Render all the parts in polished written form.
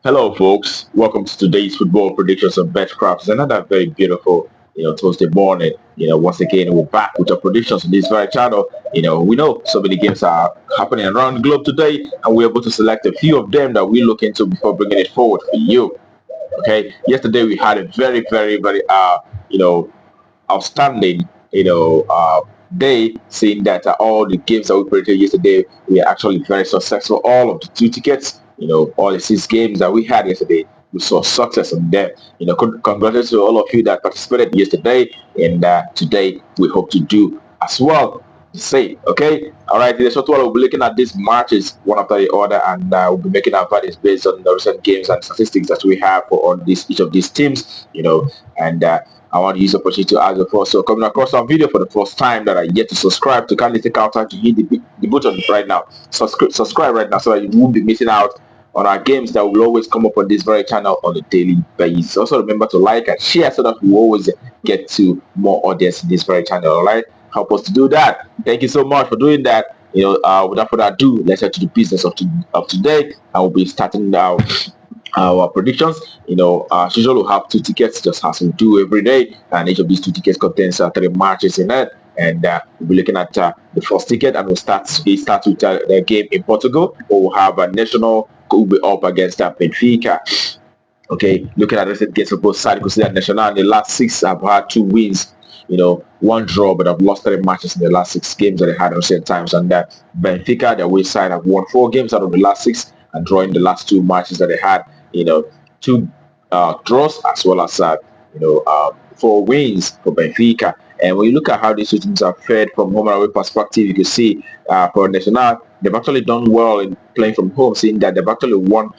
Hello, folks. Welcome to today's football predictions on Betcraft. It's another very beautiful, Tuesday morning. Once again, we're back with our predictions on this very channel. We know so many games are happening around the globe today, and we're able to select a few of them that we look into before bringing it forward for you. Okay. Yesterday we had a very, very, very, you know, outstanding, day, seeing that all the games that we predicted yesterday, we are actually very successful. All of the two tickets, all the six games that we had yesterday, we saw success in them. Congratulations to all of you that participated yesterday, and today we hope to do as well. Say, okay, all right. This what we'll be looking at these matches one after the other, and we'll be making our verdicts based on the recent games and statistics that we have for on this each of these teams. And I want to use the opportunity to ask the first. So coming across our video for the first time that are yet to subscribe, to kindly take out time to hit the button right now. Subscribe right now so that you won't be missing out on our games that will always come up on this very channel on a daily basis. Also remember to like and share so that we always get to more audience in this very channel. All right, help us to do that. Thank you so much for doing that. Without further ado, let's head to the business of today. I will be starting now our predictions. As usual, we'll have two tickets just as we do every day, and each of these two tickets contains three matches in it. And we'll be looking at the first ticket, and it starts with the game in Portugal, where we'll have a national will be up against Benfica. Okay, looking at the recent games of both sides, you can see that Nacional in the last six have had two wins, one draw, but have lost three matches in the last six games that they had at the times. And Benfica, their away side, have won four games out of the last six and drawing the last two matches that they had, two draws as well as, four wins for Benfica. And when you look at how these two teams are fared from home and away perspective, you can see for Nacional, they've actually done well in playing from home, seeing that they've actually won,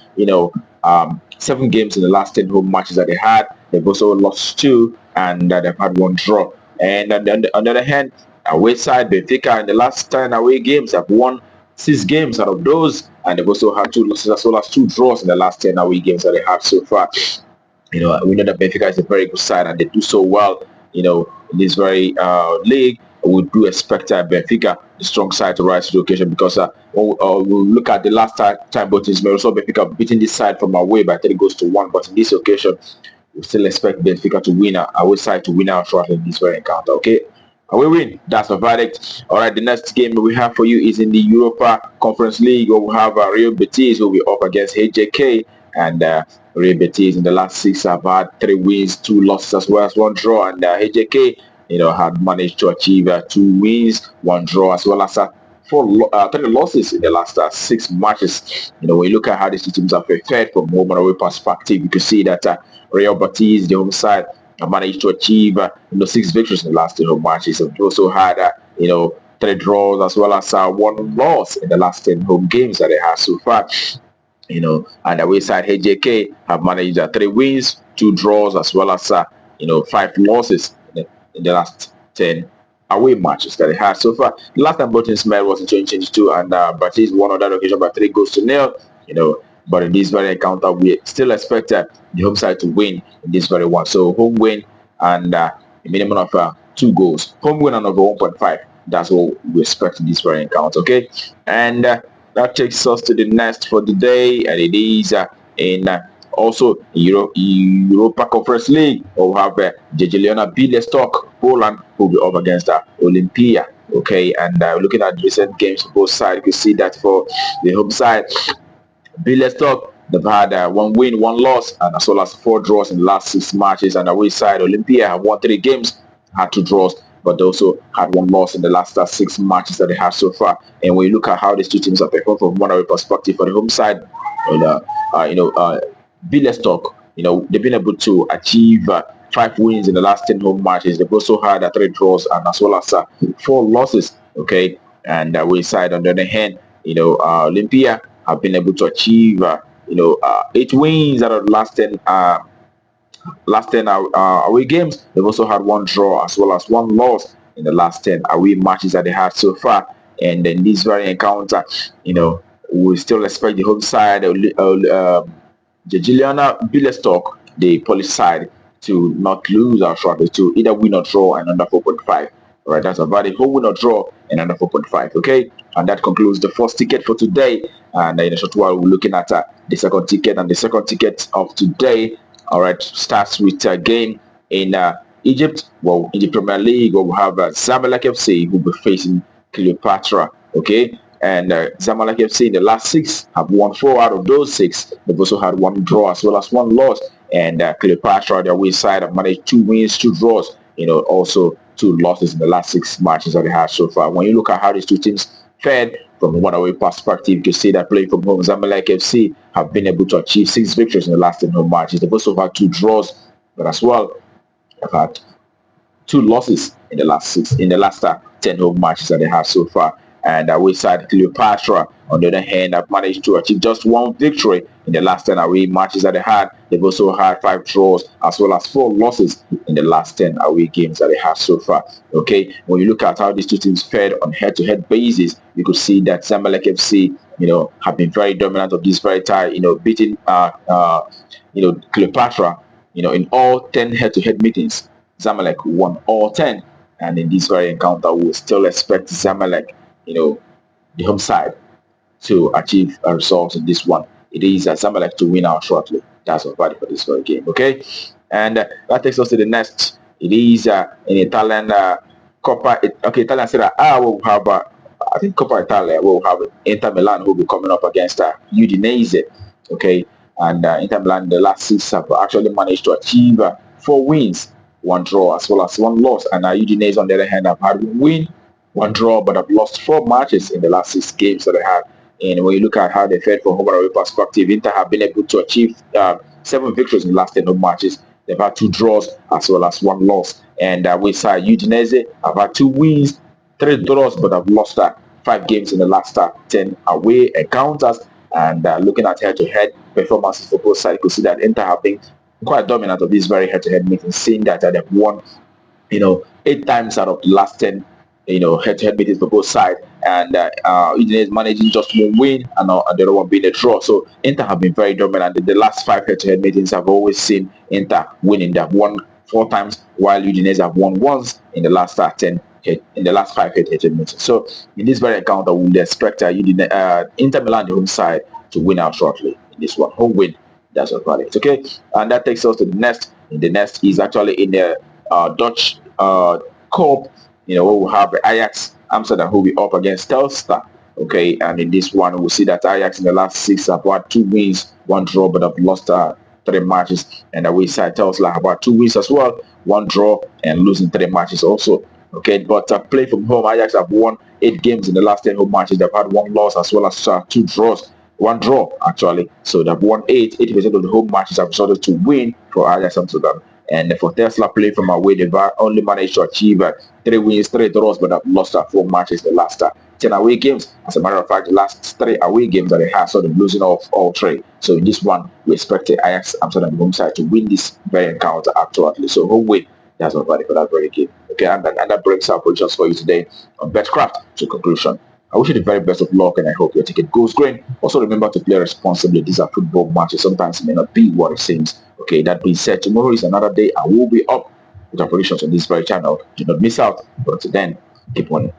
7 games in the last 10 home matches that they had. They've also lost two, and they've had one draw. And on the other hand, away side, Benfica in the last 10 away games have won 6 games out of those, and they've also had two losses as well as two draws in the last 10 away games that they have so far. We know that Benfica is a very good side and they do so well, in this very league. We do expect Benfica, the strong side, to rise to the occasion because we'll look at the last time both teams, also Benfica beating this side from away by 3 goals to 1. But in this occasion, we still expect Benfica to win, away side to win outright in this very encounter. Okay, away win. That's the verdict. All right, the next game we have for you is in the Europa Conference League, where we have Real Betis who will be up against HJK, and Real Betis in the last six have had 3 wins, 2 losses as well as one draw, and HJK had managed to achieve 2 wins, 1 draw, as well as 3 losses in the last 6 matches. When you look at how these two teams have fared from home and away perspective, you can see that Real Betis, the home side, have managed to achieve 6 victories in the last 2 home matches. They also had 3 draws as well as 1 loss in the last 10 home games that they have so far. And away side HJK have managed 3 wins, 2 draws, as well as 5 losses in the last 10 away matches that they had so far. The last time both teams met was in 2022, and Betis won on that occasion by 3 goals to 0. But in this very encounter, we still expect the home side to win in this very one. So home win and a minimum of 2 goals. Home win and over 1.5. That's what we expect in this very encounter. Okay, and that takes us to the next for the day, and it is in also Europa Conference League. We'll have Jagiellona Białystok, Poland, who will be up against Olympia. Okay, and looking at recent games for both sides, you can see that for the home side, Białystok, they've had 1 win, 1 loss, and as well as 4 draws in the last 6 matches. And away side, Olympia have won 3 games, had 2 draws, but they also had 1 loss in the last 6 matches that they have so far. And when you look at how these two teams have performed from one away perspective, for the home side, Białystok, they've been able to achieve 5 wins in the last 10 home matches. They've also had 3 draws and as well as 4 losses. Okay, and away side, on the other hand, Olympia have been able to achieve 8 wins out of the last 10 away games. They've also had 1 draw as well as 1 loss in the last 10 away matches that they had so far. And in this very encounter, we still expect the home side, Jagiellona Białystok, the Polish side, to not lose outright, to either win or draw and under 4.5. All right, that's a valid home win or draw and under 4.5. Okay, and that concludes the first ticket for today. And in a short while, we're looking at the second ticket, and the second ticket of today. All right, starts with a game in Egypt. Well, in the Premier League, we'll have Zamalek FC who will be facing Cleopatra. Okay, and Zamalek FC in the last 6 have won 4 out of those 6. They've also had 1 draw as well as 1 loss. And Cleopatra, their way side, have managed 2 wins, 2 draws. Also 2 losses in the last 6 matches that they had so far. When you look at how these two teams fared from a one-away perspective, you can see that playing from home, Zamalek FC have been able to achieve 6 victories in the last 10 home matches. They've also had 2 draws, but as well, they've had 2 losses in the last 10 home matches that they have so far. And away side Cleopatra, on the other hand, have managed to achieve just 1 victory in the last 10 away matches that they had. They've also had 5 draws as well as 4 losses in the last 10 away games that they have so far. Okay, when you look at how these two teams fared on head-to-head basis, you could see that Zamalek FC, have been very dominant of this very tie, beating Cleopatra, in all 10 head-to-head meetings. Zamalek won all 10, and in this very encounter, we will still expect Zamalek, the home side, to achieve a result in this one. It is Zamalek to win out shortly. That's what value for this very game. Okay, and that takes us to the next. It is in Italian Coppa. Okay, Italian Serie A will have. I think Coppa Italia will have Inter Milan who will be coming up against Udinese. Okay, and Inter Milan in the last 6 have actually managed to achieve 4 wins, 1 draw as well as 1 loss, and Udinese on the other hand have had 1 win, 1 draw, but have lost 4 matches in the last 6 games that they had. And when you look at how they fared from home and away perspective, Inter have been able to achieve 7 victories in the last 10 home matches. They've had 2 draws as well as 1 loss. And with Udinese have had 2 wins, 3 draws, but have lost 5 games in the last 10 away encounters. And looking at head-to-head performances for both sides, you could see that Inter have been quite dominant of these very head-to-head meetings, seeing that they've won, 8 times out of the last 10 head-to-head meetings for both sides, and Udinese managing just 1 win and the other one being a draw. So Inter have been very dominant. The last 5 head-to-head meetings have always seen Inter winning. They have won 4 times, while Udinese have won once in the last 10 in the last 5 head-to-head meetings. So in this very encounter, we will expect Inter Milan, the home side, to win out shortly in this one. Home win. That's what it is. Okay, and that takes us to the next. The next is actually in the Dutch Cup. We'll have Ajax Amsterdam who will be up against Telstar. Okay, and in this one, we'll see that Ajax in the last 6 have had 2 wins, 1 draw, but have lost 3 matches. And away side Telstar have had 2 wins as well, 1 draw, and losing 3 matches also. Okay, but play from home, Ajax have won 8 games in the last 10 home matches. They've had 1 loss as well as 2 draws. 1 draw actually, so they've won 80% of the home matches have resulted to win for Ajax Amsterdam. And for Telstar play from away, they've only managed to achieve 3 wins, 3 draws, but have lost 4 matches in the last 10 away games. As a matter of fact, the last 3 away games that they had, so they're losing off all 3. So in this one, we expect the Ajax Amsterdam home side to win this very encounter actually. So home win, that's what value for that very game. Okay, and that brings our positions for you today on Betcraft to conclusion. I wish you the very best of luck, and I hope your ticket goes green. Also, remember to play responsibly. These are football matches. Sometimes it may not be what it seems. Okay, that being said, tomorrow is another day. I will be up with our predictions on this very channel. Do not miss out. But until then, keep winning.